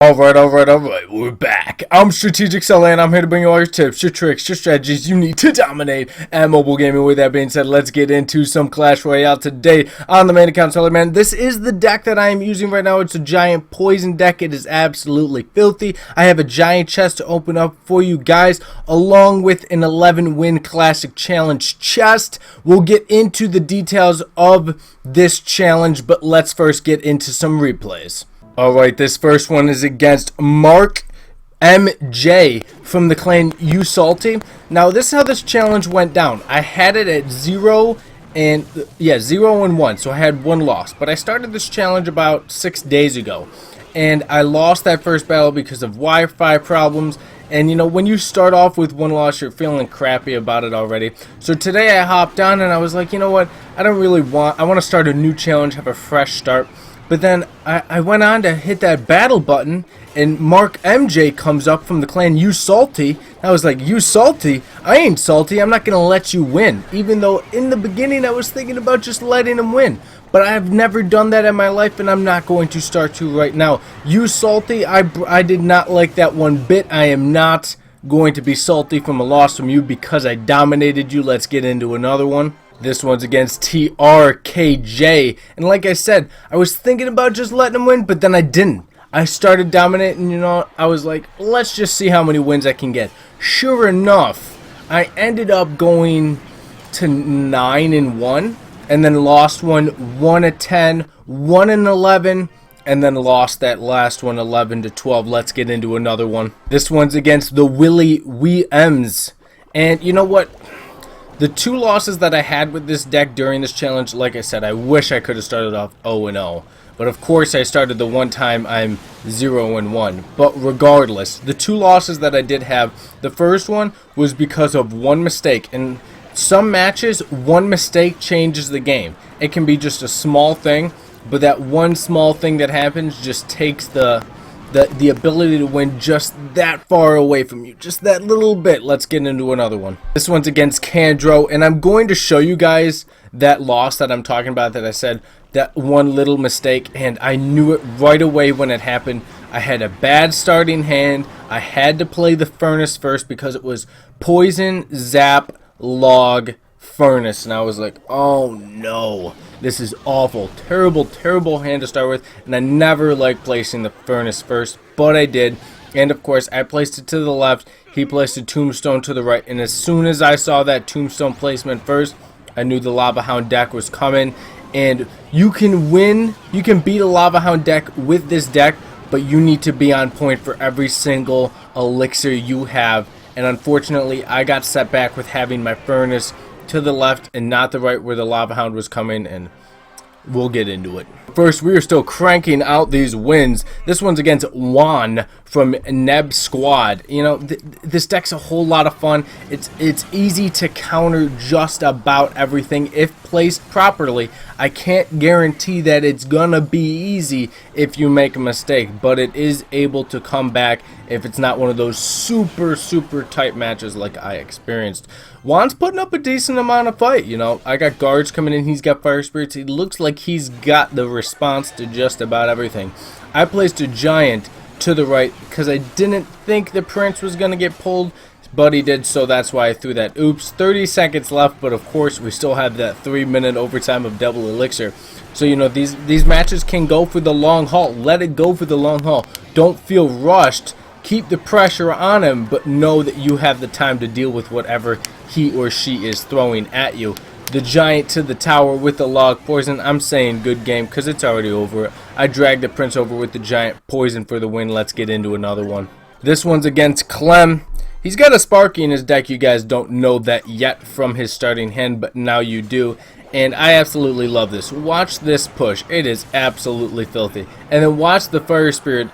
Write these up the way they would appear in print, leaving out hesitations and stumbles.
Alright, we're back. I'm Strategic Seller, and I'm here to bring you all your tips, your tricks, your strategies you need to dominate at mobile gaming. With that being said, let's get into some Clash Royale today on the main account. Seller, man, this is the deck that I am using right now. It's a giant poison deck. It is absolutely filthy. I have a giant chest to open up for you guys, along with an 11-win Classic Challenge chest. We'll get into the details of this challenge, but let's first get into some replays. Alright, this first one is against Mark MJ from the clan You Salty. Now, this is how this challenge went down. I had it at 0 and 1, so I had one loss. But I started this challenge about 6 days ago, and I lost that first battle because of Wi-Fi problems. And you know, when you start off with one loss, you're feeling crappy about it already. So today I hopped on and I was like, you know what? I want to start a new challenge, have a fresh start. But then I went on to hit that battle button, and Mark MJ comes up from the clan You Salty. I was like, you salty? I ain't salty. I'm not going to let you win. Even though in the beginning I was thinking about just letting him win. But I've never done that in my life, and I'm not going to start to right now. You salty? I did not like that one bit. I am not going to be salty from a loss from you because I dominated you. Let's get into another one. This one's against TRKJ, and like I said, I was thinking about just letting him win, but then I didn't. I started dominating, you know, I was like, let's just see how many wins I can get. Sure enough, I ended up going to 9-1, and then lost one 1-10, 1-11, and then lost that last one 11-12. Let's get into another one. This one's against the Willie Weems, and you know what? The two losses that I had with this deck during this challenge, like I said, I wish I could have started off 0-0. But of course I started the one time I'm 0-1. But regardless, the two losses that I did have, the first one was because of one mistake. In some matches, one mistake changes the game. It can be just a small thing, but that one small thing that happens just takes the ability to win just that far away from you, just that little bit. Let's get into another one. This one's against Candro, and I'm going to show you guys that loss that I'm talking about, that I said that one little mistake, and I knew it right away when it happened. I had a bad starting hand. I had to play the furnace first because it was poison, zap, log, furnace, and I was like, oh no, this is awful. Terrible hand to start with, and I never liked placing the furnace first, but I did. And of course I placed it to the left, he placed a tombstone to the right, and as soon as I saw that tombstone placement first, I knew the Lava Hound deck was coming. And you can win, you can beat a Lava Hound deck with this deck, but you need to be on point for every single elixir you have. And unfortunately I got set back with having my furnace to the left and not the right where the Lava Hound was coming, and we'll get into it. First, we are still cranking out these wins. This one's against Juan from Neb Squad. You know, this deck's a whole lot of fun. It's easy to counter just about everything if placed properly. I can't guarantee that it's gonna be easy if you make a mistake, but it is able to come back if it's not one of those super tight matches like I experienced. Juan's putting up a decent amount of fight, you know. I got guards coming in, he's got fire spirits. It looks like he's got the response to just about everything. I placed a giant to the right because I didn't think the prince was going to get pulled, but he did, so that's why I threw that. Oops, 30 seconds left, but of course we still have that 3-minute overtime of double elixir. So, you know, these matches can go for the long haul. Let it go for the long haul. Don't feel rushed. Keep the pressure on him, but know that you have the time to deal with whatever he or she is throwing at you. The giant to the tower with the log poison. I'm saying good game because it's already over. I dragged the prince over with the giant poison for the win. Let's get into another one. This one's against Clem. He's got a Sparky in his deck. You guys don't know that yet from his starting hand, but now you do. And I absolutely love this. Watch this push. It is absolutely filthy. And then watch the fire spirit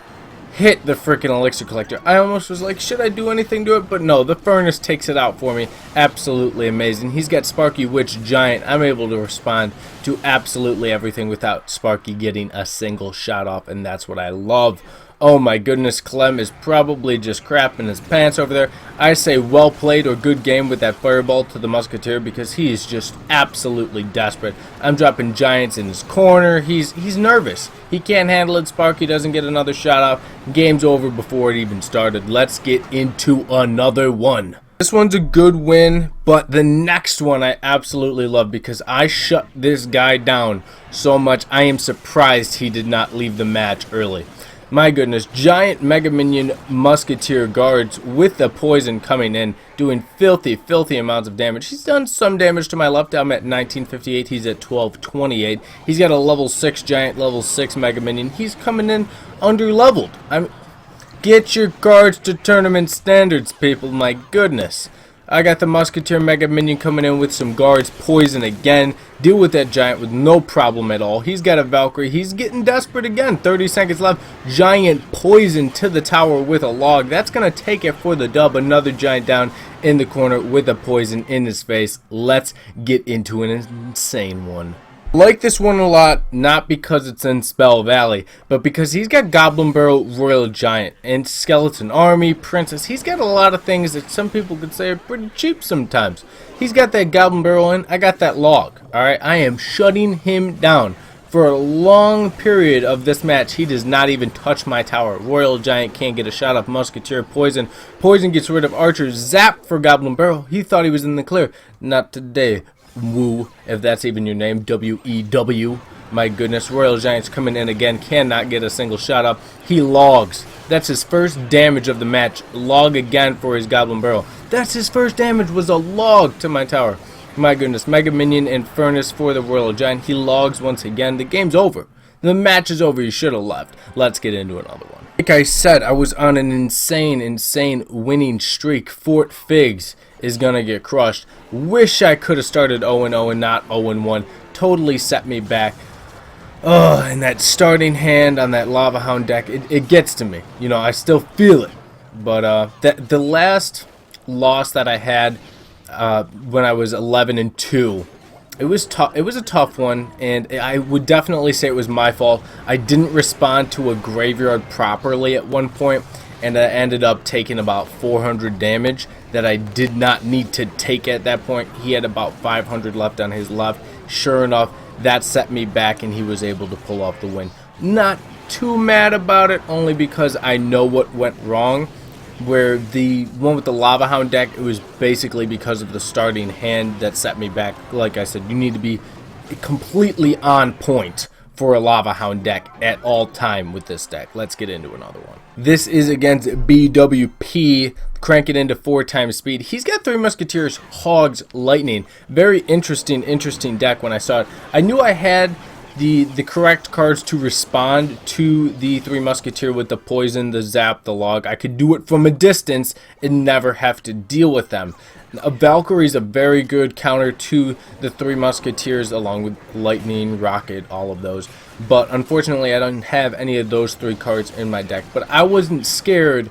hit the freaking elixir collector. I almost was like, should I do anything to it? But no, the furnace takes it out for me. Absolutely amazing. He's got Sparky Witch Giant. I'm able to respond to absolutely everything without Sparky getting a single shot off, and that's what I love Oh my goodness, Clem is probably just crapping his pants over there. I say well played or good game with that fireball to the Musketeer because he is just absolutely desperate. I'm dropping giants in his corner. He's nervous. He can't handle it. Sparky doesn't get another shot off. Game's over before it even started. Let's get into another one. This one's a good win, but the next one I absolutely love because I shut this guy down so much. I am surprised he did not leave the match early. My goodness, giant Mega Minion Musketeer guards with the poison coming in, doing filthy amounts of damage. He's done some damage to my left. I'm at 1958. He's at 1228. He's got a level 6 giant, level 6 Mega Minion. He's coming in under-leveled. Get your cards to tournament standards, people. My goodness. I got the Musketeer Mega Minion coming in with some guards. Poison again. Deal with that giant with no problem at all. He's got a Valkyrie. He's getting desperate again. 30 seconds left. Giant poison to the tower with a log. That's going to take it for the dub. Another giant down in the corner with a poison in his face. Let's get into an insane one. Like this one a lot, not because it's in Spell Valley, but because he's got Goblin Barrel, Royal Giant, and Skeleton Army, Princess. He's got a lot of things that some people could say are pretty cheap sometimes. He's got that Goblin Barrel in, I got that log. Alright, I am shutting him down. For a long period of this match, he does not even touch my tower. Royal Giant can't get a shot off Musketeer. Poison gets rid of Archer. Zap for Goblin Barrel. He thought he was in the clear. Not today. Woo, if that's even your name, W-E-W. My goodness, Royal Giant's coming in again, cannot get a single shot up. He logs. That's his first damage of the match. Log again for his Goblin Barrel. That's his first damage, was a log to my tower. My goodness, Mega Minion and Furnace for the Royal Giant. He logs once again. The game's over. The match is over. You should have left. Let's get into another one. Like I said, I was on an insane winning streak. Fort Figs is gonna get crushed. Wish I could have started 0-0 and not 0-1. Totally set me back. Oh, and that starting hand on that Lava Hound deck, it gets to me. You know, I still feel it. But the last loss that I had when I was 11-2, it was tough. It was a tough one, and I would definitely say it was my fault. I didn't respond to a graveyard properly at one point, and I ended up taking about 400 damage that I did not need to take at that point. He had about 500 left on his left. Sure enough, that set me back, and he was able to pull off the win. Not too mad about it, only because I know what went wrong. Where the one with the Lava Hound deck, it was basically because of the starting hand that set me back. Like I said, you need to be completely on point for a Lava Hound deck at all time with this deck. Let's get into another one. This is against BWP. Crank it into 4 times speed. He's got 3 Musketeers, Hogs, Lightning. Very interesting deck when I saw it. I knew I had the correct cards to respond to the 3 Musketeer with the poison, the zap, the log. I could do it from a distance and never have to deal with them. A Valkyrie is a very good counter to the 3 Musketeers, along with Lightning, Rocket, all of those. But unfortunately, I don't have any of those 3 cards in my deck. But I wasn't scared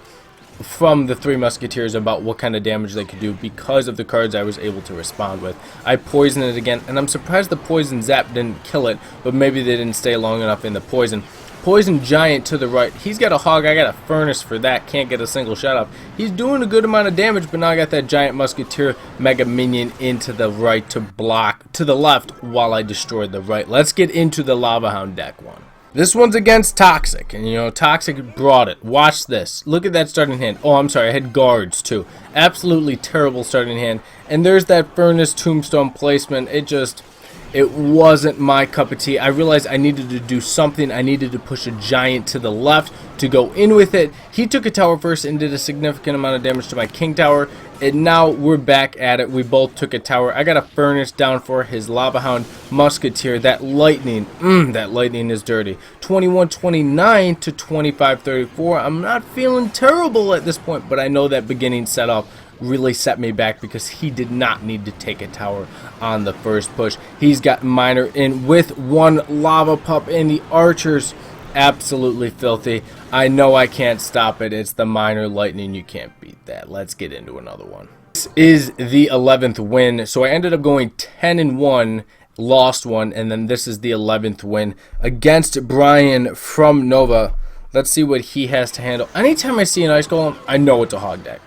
from the 3 Musketeers about what kind of damage they could do because of the cards I was able to respond with. I poisoned it again, and I'm surprised the poison zap didn't kill it, but maybe they didn't stay long enough in the poison. Poison Giant to the right. He's got a Hog. I got a Furnace for that. Can't get a single shot up. He's doing a good amount of damage, but now I got that Giant Musketeer Mega Minion into the right to block to the left while I destroyed the right. Let's get into the Lava Hound deck one. This one's against Toxic, and you know, Toxic brought it. Watch this. Look at that starting hand. Oh, I'm sorry, I had guards too. Absolutely terrible starting hand. And there's that Furnace Tombstone placement. It wasn't my cup of tea. I realized I needed to do something. I needed to push a giant to the left to go in with it. He took a tower first and did a significant amount of damage to my king tower. And now we're back at it. We both took a tower. I got a Furnace down for his Lava Hound Musketeer. That lightning, that lightning is dirty. 21-29 to 25-34. I'm not feeling terrible at this point, but I know that beginning setup really set me back because he did not need to take a tower on the first push. He's got Miner in with 1 Lava Pup, and the Archers absolutely filthy. I know I can't stop it. It's the Miner Lightning. You can't beat that. Let's get into another one. This is the 11th win. So I ended up going 10-1, lost 1, and then this is the 11th win against Brian from Nova. Let's see what he has to handle. Anytime I see an Ice Golem, I know it's a hog deck.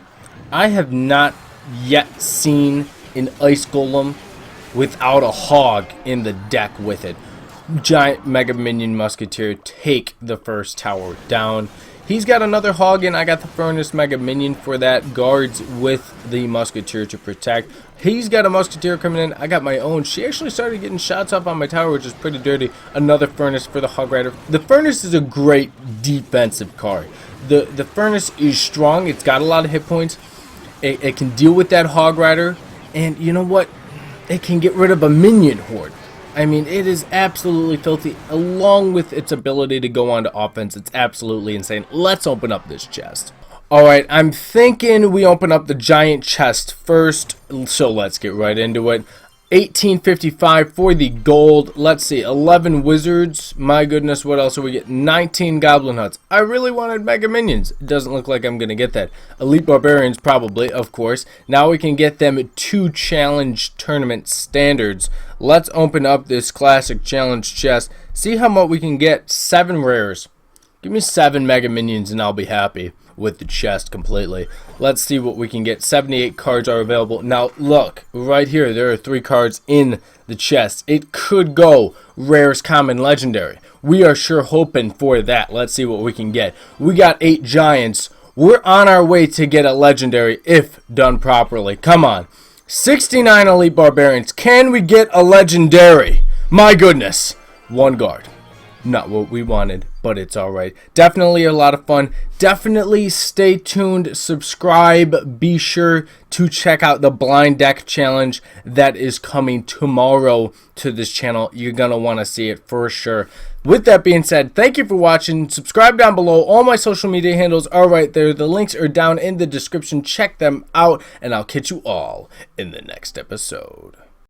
I have not yet seen an Ice Golem without a hog in the deck with it. Giant Mega Minion Musketeer, take the first tower down. He's got another hog in. I got the Furnace Mega Minion for that. Guards with the Musketeer to protect. He's got a Musketeer coming in. I got my own. She actually started getting shots up on my tower, which is pretty dirty. Another Furnace for the Hog Rider. The Furnace is a great defensive card. The Furnace is strong. It's got a lot of hit points. It can deal with that Hog Rider. And you know what? It can get rid of a minion horde. I mean, it is absolutely filthy, along with its ability to go on to offense. It's absolutely insane. Let's open up this chest. Alright, I'm thinking we open up the giant chest first, so let's get right into it. 1855 for the gold. Let's see, 11 wizards. My goodness, what else are we getting? 19 goblin huts. I really wanted mega minions. It doesn't look like I'm going to get that. Elite barbarians, probably, of course. Now we can get them 2 challenge tournament standards. Let's open up this classic challenge chest. See how much we can get. 7 rares. Give me 7 mega minions and I'll be happy with the chest completely. Let's see what we can get. 78 cards are available. Now look, right here, there are 3 cards in the chest. It could go rares, common, legendary. We are sure hoping for that. Let's see what we can get. We got 8 giants. We're on our way to get a legendary if done properly. Come on. 69 elite barbarians. Can we get a legendary? My goodness. 1 guard. Not what we wanted, but it's alright. Definitely a lot of fun. Definitely stay tuned, subscribe, be sure to check out the blind deck challenge that is coming tomorrow to this channel. You're going to want to see it for sure. With that being said, thank you for watching. Subscribe down below. All my social media handles are right there. The links are down in the description. Check them out, and I'll catch you all in the next episode.